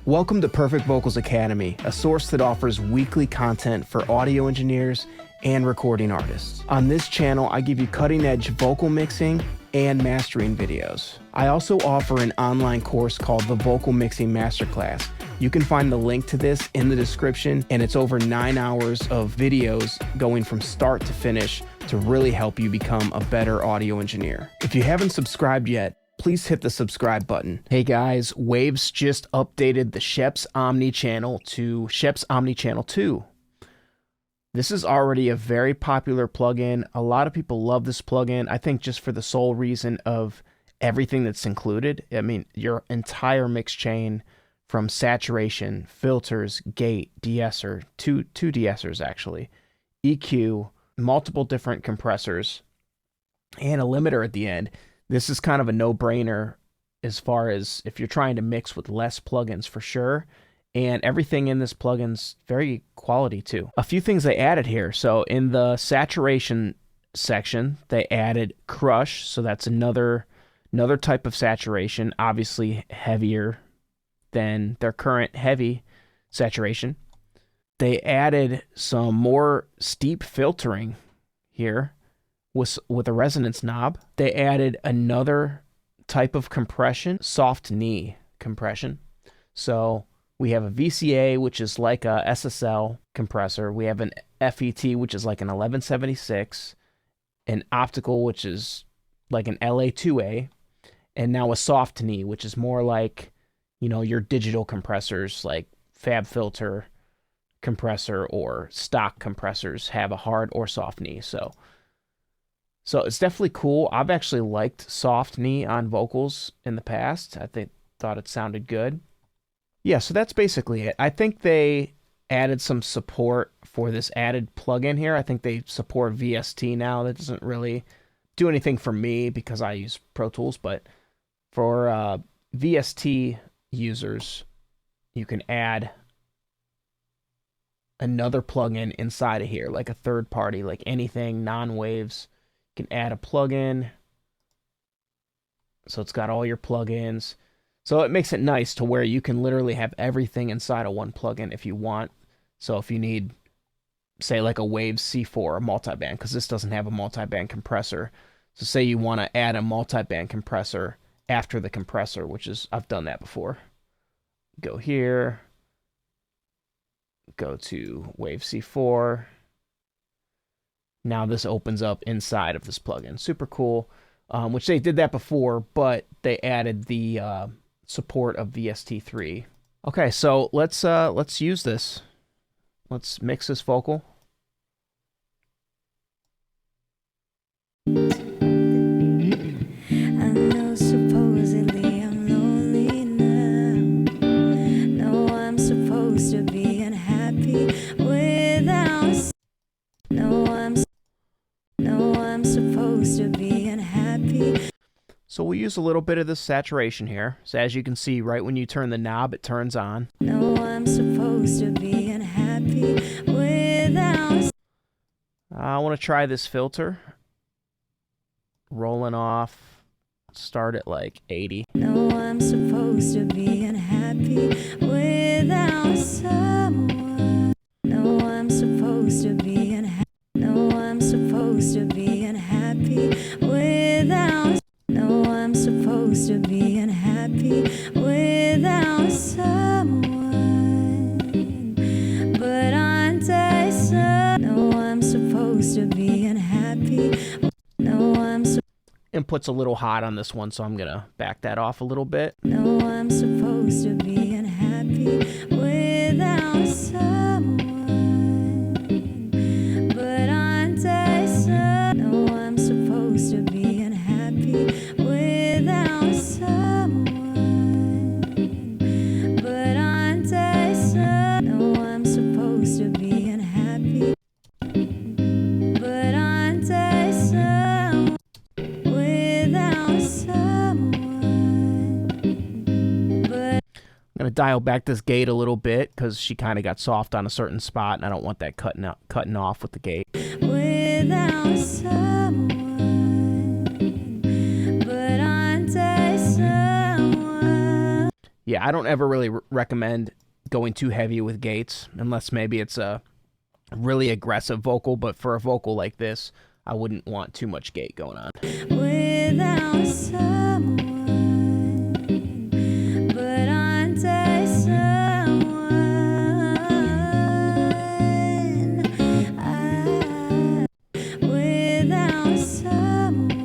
Welcome to Perfect Vocals Academy, a source that offers weekly content for audio engineers and recording artists. On this channel, I give you cutting-edge vocal mixing and mastering videos. I also offer an online course called the Vocal Mixing Masterclass. You can find the link to this in the description, and it's over 9 hours of videos going from start to finish to really help you become a better audio engineer. If you haven't subscribed yet, please hit the subscribe button. Hey guys, Waves just updated the SCHEPS Omni channel to SCHEPS Omni Channel 2. This is already a very popular plugin. A lot of people love this plugin, I think just for the sole reason of everything that's included. I mean, your entire mix chain from saturation, filters, gate, de-esser, two de-essers actually, EQ, multiple different compressors, and a limiter at the end. This is kind of a no-brainer as far as if you're trying to mix with less plugins for sure. And everything in this plugin's very quality too. A few things they added here. So in the saturation section, they added crush. So that's another type of saturation, obviously heavier than their current heavy saturation. They added some more steep filtering here with a resonance knob. They added another type of compression, soft knee compression. So we have a VCA, which is like a SSL compressor. We have an FET, which is like an 1176, an optical, which is like an LA2A, and now a soft knee, which is more like, you know, your digital compressors like FabFilter compressor or stock compressors have a hard or soft knee. So it's definitely cool. I've actually liked soft knee on vocals in the past. Thought it sounded good. Yeah, so that's basically it. I think they added some support for this added plugin here. I think they support VST now. That doesn't really do anything for me because I use Pro Tools, but for VST users, you can add another plugin inside of here, like a third party, like anything non-Waves. You can add a plugin. So it's got all your plugins. So it makes it nice to where you can literally have everything inside of one plugin if you want. So if you need, say, like a Waves C4, a multiband, because this doesn't have a multiband compressor. So say you want to add a multiband compressor after the compressor, which is, I've done that before. Go here. Go to Wave C4. Now this opens up inside of this plugin. Super cool. Which they did that before, but they added the support of VST3. Okay, so let's use this. Let's mix this vocal. I know supposedly I'm lonely now. No, I'm supposed to be unhappy without. No, I'm supposed to be unhappy. So we'll use a little bit of this saturation here. So as you can see, right when you turn the knob, it turns on. No, I'm supposed to be unhappy without. I want to try this filter. Rolling off. Start at like 80. No, I'm supposed to be unhappy without someone. No, I'm supposed to be unhappy. No, I'm supposed to be unhappy without. No, I'm supposed to be unhappy without someone. But aren't I so? No, I'm supposed to be unhappy. No, I'm so. Input's a little hot on this one, so I'm gonna back that off a little bit. No, I'm supposed to be unhappy without someone. But aren't I so? No, I'm supposed to be unhappy without someone. But aren't I so? No, I'm supposed to be unhappy. But aren't I so? Without someone. But I'm gonna dial back this gate a little bit because she kind of got soft on a certain spot, and I don't want that cutting off with the gate. without someone. But aren't I someone? Yeah, I don't ever really recommend going too heavy with gates unless maybe it's a really aggressive vocal, but for a vocal like this, I wouldn't want too much gate going on. Without someone, but until someone, without someone,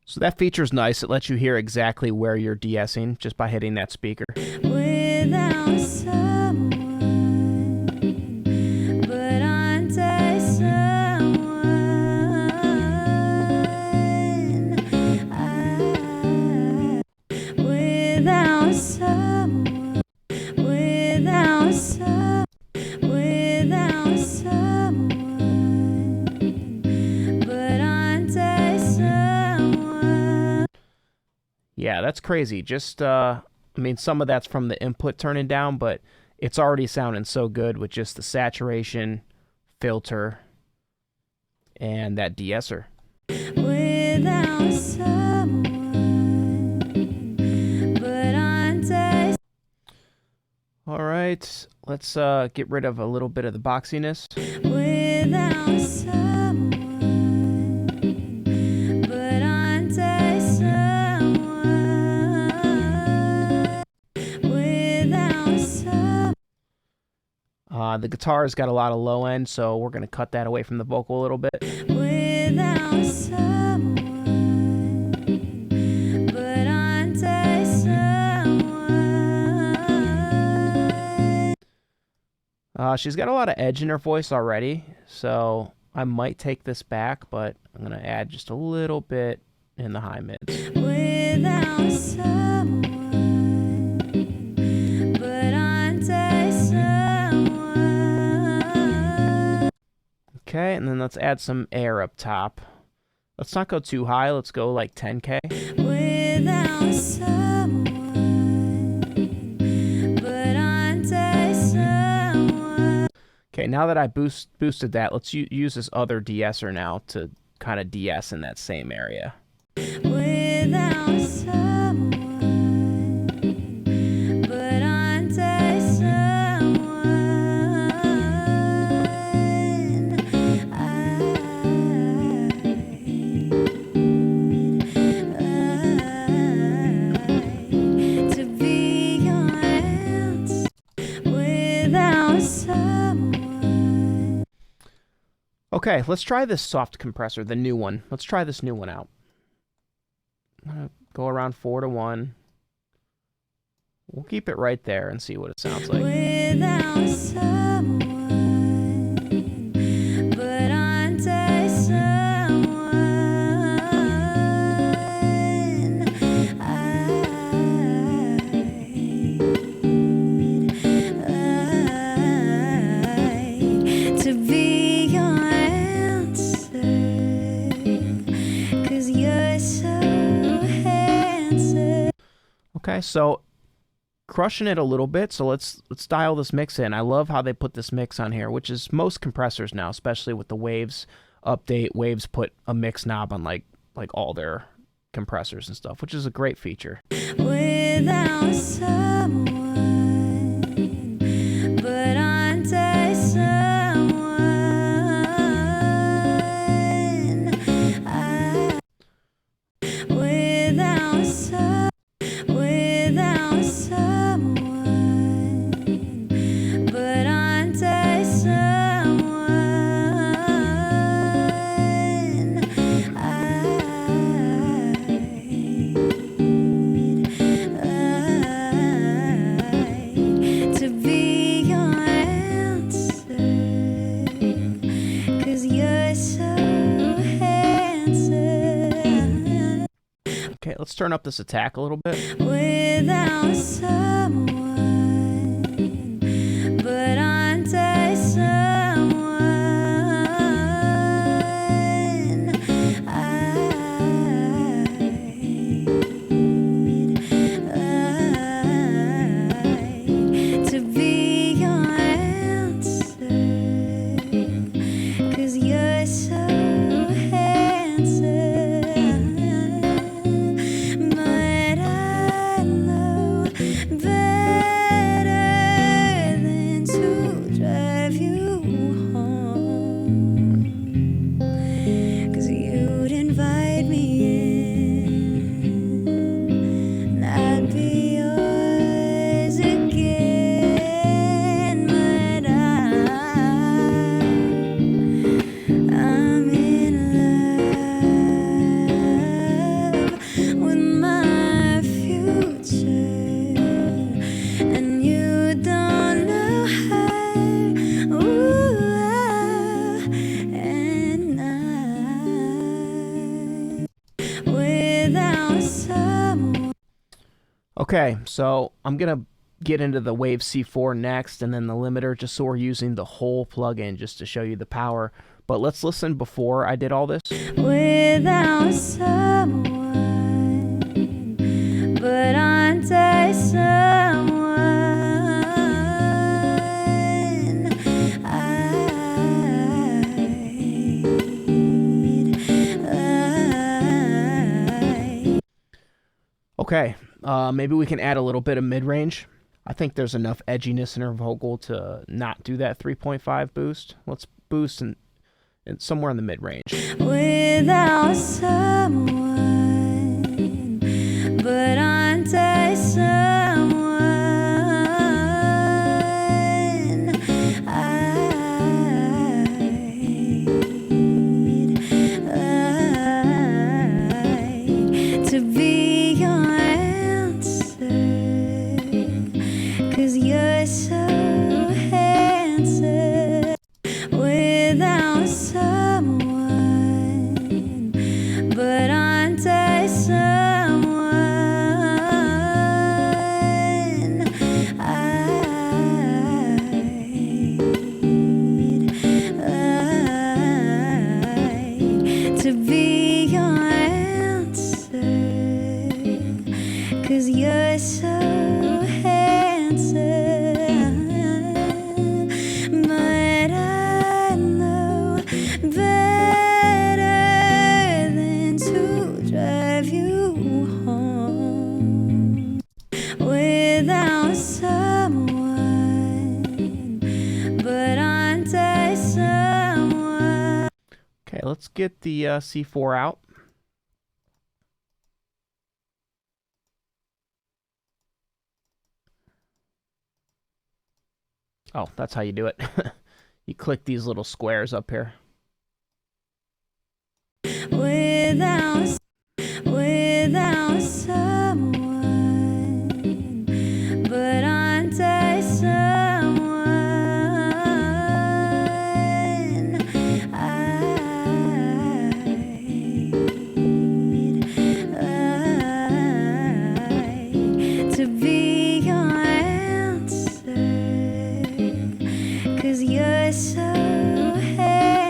So that feature's nice. It lets you hear exactly where you're de-essing just by hitting that speaker. without someone, but until someone, without someone, without someone, without someone, but until someone. Yeah, that's crazy. Just, I mean, some of that's from the input turning down, but it's already sounding so good with just the saturation, filter, and that de-esser. Without someone, but until All right, let's get rid of a little bit of the boxiness. without someone, but until someone, without someone, The guitar's got a lot of low end, so we're going to cut that away from the vocal a little bit. without someone, but until someone. She's got a lot of edge in her voice already, so I might take this back, but I'm going to add just a little bit in the high mids. Without someone, but until someone. Okay, and then let's add some air up top. Let's not go too high. Let's go like 10K. Without someone, but until someone. Okay, now that I boosted that, let's use this other de-esser now to kind of de-ess in that same area. Without someone, but until someone. To be your answer. Without someone. Okay, let's try this soft compressor, the new one. Let's try this new one out. I'm going to go around 4 to 1. We'll keep it right there and see what it sounds like. Without someone, but until someone. To be your answer, 'cause you're so handsome. Okay, so crushing it a little bit, so let's dial this mix in. I love how they put this mix on here, which is most compressors now, especially with the Waves update. Waves put a mix knob on like all their compressors and stuff, which is a great feature. Without someone, but until someone. Without someone, without someone, but until someone. To be your answer, 'cause you're so handsome. Okay, let's turn up this attack a little bit. Without someone, but until someone. To be your answer, 'cause you're so handsome. without someone. Okay, so I'm gonna get into the Wave C4 next, and then the limiter, just so we're using the whole plugin just to show you the power. But let's listen before I did all this. Without someone, but aren't I someone? Okay, maybe we can add a little bit of mid-range. I think there's enough edginess in her vocal to not do that 3.5 boost. Let's boost in somewhere in the mid-range. Without someone, but aren't I someone? To be your answer, 'cause you're so handsome. Without someone, but aren't I someone? To be your answer, 'cause you're so handsome. But I know better than to drive you home. Without someone, but aren't I someone? Okay, let's get the C4 out. Oh, that's how you do it. You click these little squares up here. Without someone, but aren't I someone? To be your answer, 'cause you're so handsome.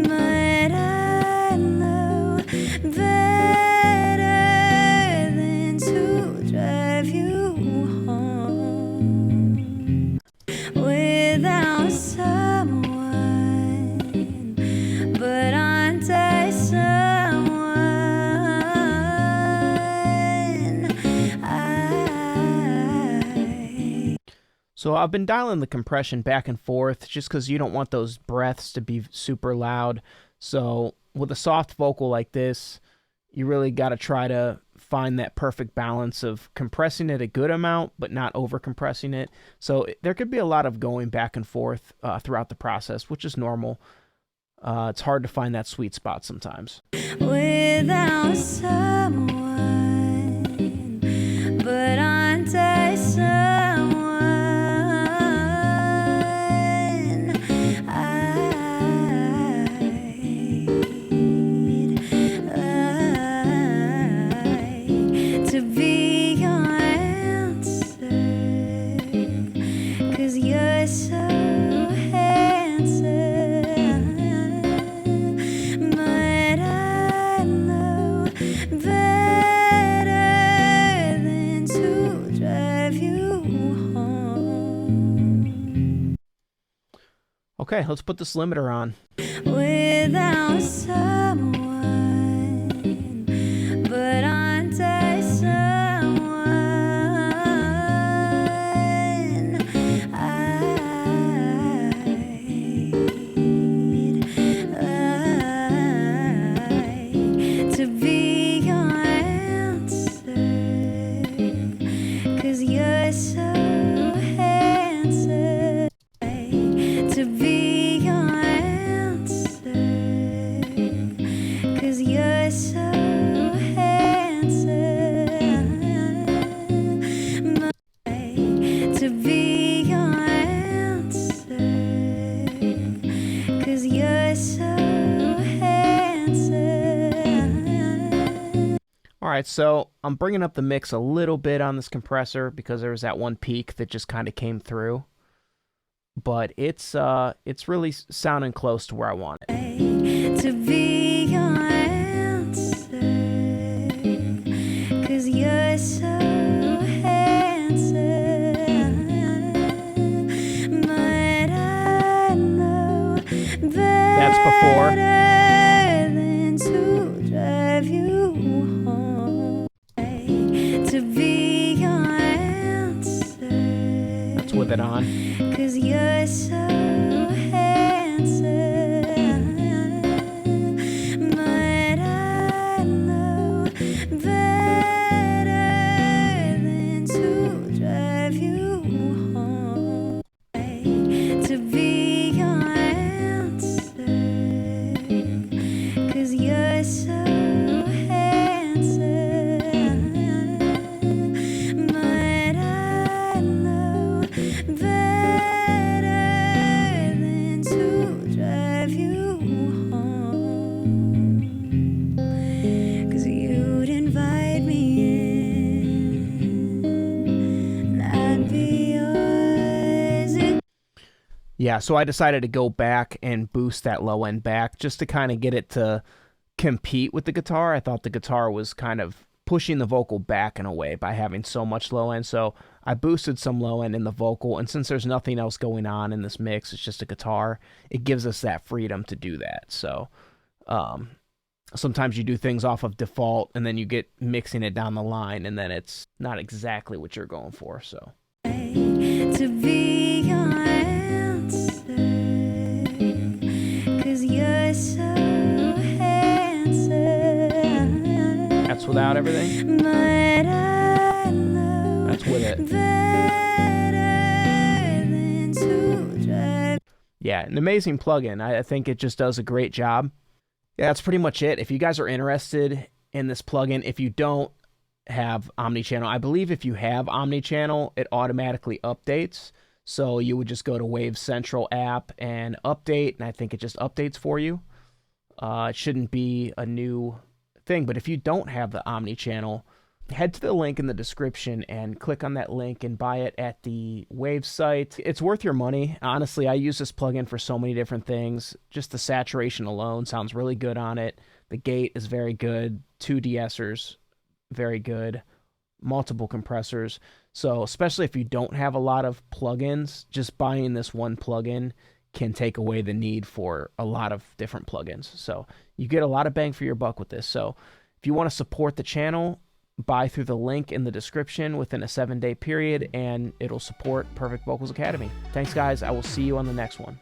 But I know better than to drive you home. Without someone, but aren't I someone? So I've been dialing the compression back and forth just because you don't want those breaths to be super loud. So with a soft vocal like this, you really got to try to find that perfect balance of compressing it a good amount, but not over compressing it. So there could be a lot of going back and forth throughout the process, which is normal. It's hard to find that sweet spot sometimes. Without someone, but aren't I someone? To be your answer, 'cause you're so handsome. But I know better than to drive you home. Okay, let's put this limiter on. Without someone, but aren't I someone? To be your answer, 'cause you're so handsome. To be your answer, right, so I'm bringing up the mix a little bit on this compressor because there was that one peak that just kind of came through. But it's really sounding close to where I want it. To be your answer, 'cause you're so handsome. But I know That's before. better than to drive you home. To be your answer. That's with it on. 'Cause you're so handsome, but I know better than to drive you home. To be your answer, 'cause you're so handsome, but I know better. Yeah, so I decided to go back and boost that low end back just to kind of get it to compete with the guitar. I thought the guitar was kind of pushing the vocal back in a way by having so much low end. So I boosted some low end in the vocal, and since there's nothing else going on in this mix, it's just a guitar, it gives us that freedom to do that. So sometimes you do things off of default, and then you get mixing it down the line, and then it's not exactly what you're going for. So to be your answer, 'cause you're so handsome. That's without everything. But I know that's with it. Better than to drive. Yeah, an amazing plugin. I think it just does a great job. Yeah, that's pretty much it. If you guys are interested in this plugin, if you don't have Omni Channel, I believe if you have Omni Channel, it automatically updates. So you would just go to Wave Central app and update, and I think it just updates for you. It shouldn't be a new thing, but if you don't have the Omni Channel, head to the link in the description and click on that link and buy it at the Wave site. It's worth your money. Honestly, I use this plugin for so many different things. Just the saturation alone sounds really good on it. The gate is very good. 2 de-essers, very good. Multiple compressors. So especially if you don't have a lot of plugins, just buying this one plugin can take away the need for a lot of different plugins. So you get a lot of bang for your buck with this. So if you want to support the channel, buy through the link in the description within a 7-day period, and it'll support Perfect Vocals Academy. Thanks, guys. I will see you on the next one.